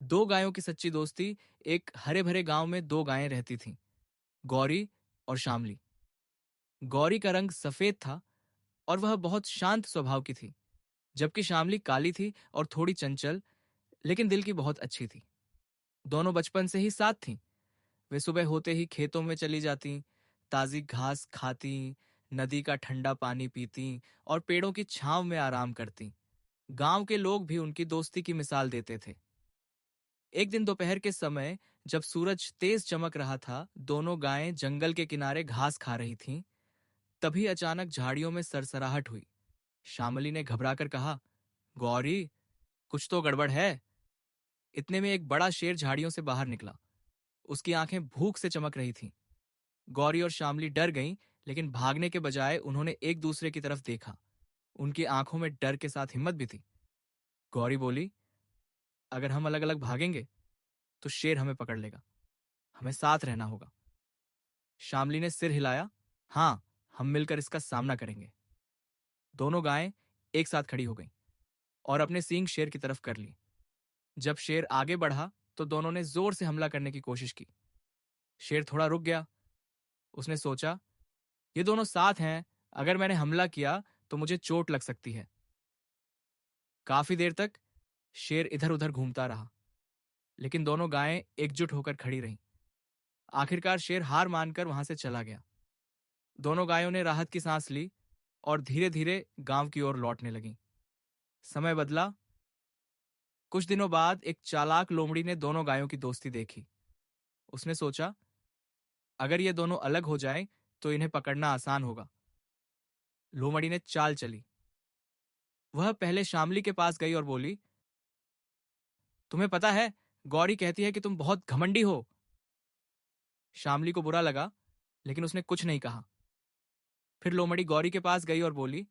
दो गायों की सच्ची दोस्ती। एक हरे भरे गांव में दो गायें रहती थीं, गौरी और शामली। गौरी का रंग सफेद था और वह बहुत शांत स्वभाव की थी, जबकि शामली काली थी और थोड़ी चंचल, लेकिन दिल की बहुत अच्छी थी। दोनों बचपन से ही साथ थीं। वे सुबह होते ही खेतों में चली जातीं, ताजी घास खातीं, नदी का ठंडा पानी पीतीं और पेड़ों की छांव में आराम करतीं। गांव के लोग भी उनकी दोस्ती की मिसाल देते थे। एक दिन दोपहर के समय, जब सूरज तेज चमक रहा था, दोनों गायें जंगल के किनारे घास खा रही थीं। तभी अचानक झाड़ियों में सरसराहट हुई। शामली ने घबराकर कहा, गौरी, कुछ तो गड़बड़ है। इतने में एक बड़ा शेर झाड़ियों से बाहर निकला। उसकी आंखें भूख से चमक रही थीं। गौरी और शामली डर गईं, लेकिन भागने के बजाय उन्होंने एक दूसरे की तरफ देखा। उनकी आंखों में डर के साथ हिम्मत भी थी। गौरी बोली, अगर हम अलग अलग भागेंगे तो शेर हमें पकड़ लेगा। हमें साथ रहना होगा। शामली ने सिर हिलाया, हाँ, हम मिलकर इसका सामना करेंगे। दोनों गायें एक साथ खड़ी हो गईं और अपने सींग शेर की तरफ कर ली। जब शेर आगे बढ़ा तो दोनों ने जोर से हमला करने की कोशिश की। शेर थोड़ा रुक गया। उसने सोचा, ये दोनों साथ हैं, अगर मैंने हमला किया तो मुझे चोट लग सकती है। काफी देर तक शेर इधर उधर घूमता रहा, लेकिन दोनों गायें एकजुट होकर खड़ी रहीं। आखिरकार शेर हार मानकर वहां से चला गया। दोनों गायों ने राहत की सांस ली और धीरे धीरे गांव की ओर लौटने लगीं। समय बदला। कुछ दिनों बाद एक चालाक लोमड़ी ने दोनों गायों की दोस्ती देखी। उसने सोचा, अगर ये दोनों अलग हो जाएं तो इन्हें पकड़ना आसान होगा। लोमड़ी ने चाल चली। वह पहले शामली के पास गई और बोली, तुम्हें पता है, गौरी कहती है कि तुम बहुत घमंडी हो। शामली को बुरा लगा, लेकिन उसने कुछ नहीं कहा। फिर लोमड़ी गौरी के पास गई और बोली,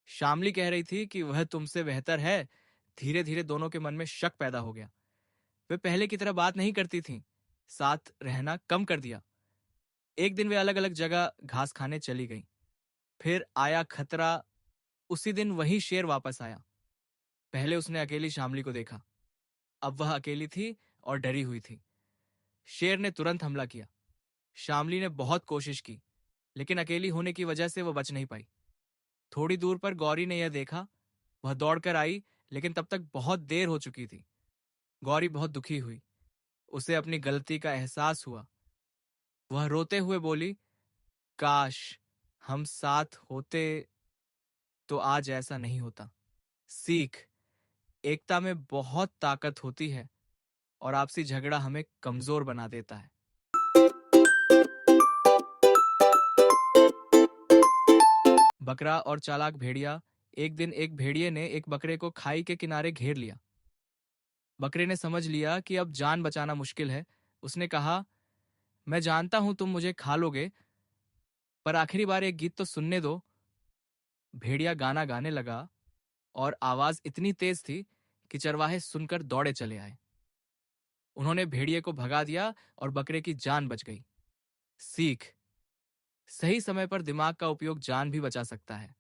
शामली कह रही थी कि वह तुमसे बेहतर है। धीरे धीरे दोनों के मन में शक पैदा हो गया। वे पहले की तरह बात नहीं करती थीं, साथ रहना कम कर दिया। एक दिन वे अलग अलग जगह घास खाने चली गईं। फिर आया खतरा। उसी दिन वही शेर वापस आया। पहले उसने अकेली शामली को देखा। अब वह अकेली थी और डरी हुई थी। शेर ने तुरंत हमला किया। शामली ने बहुत कोशिश की, लेकिन अकेली होने की वजह से वह बच नहीं पाई। थोड़ी दूर पर गौरी ने यह देखा। वह दौड़कर आई, लेकिन तब तक बहुत देर हो चुकी थी। गौरी बहुत दुखी हुई। उसे अपनी गलती का एहसास हुआ। वह रोते हुए बोली, काश हम साथ होते तो आज ऐसा नहीं होता। सीख, एकता में बहुत ताकत होती है और आपसी झगड़ा हमें कमजोर बना देता है। बकरा और चालाक भेड़िया। एक दिन एक भेड़िए ने एक बकरे को खाई के किनारे घेर लिया। बकरे ने समझ लिया कि अब जान बचाना मुश्किल है। उसने कहा, मैं जानता हूं तुम मुझे खा लोगे, पर आखिरी बार एक गीत तो सुनने दो। भेड़िया गाना गाने लगा और आवाज इतनी तेज थी कि चरवाहे सुनकर दौड़े चले आए। उन्होंने भेड़िए को भगा दिया और बकरे की जान बच गई। सीख, सही समय पर दिमाग का उपयोग जान भी बचा सकता है।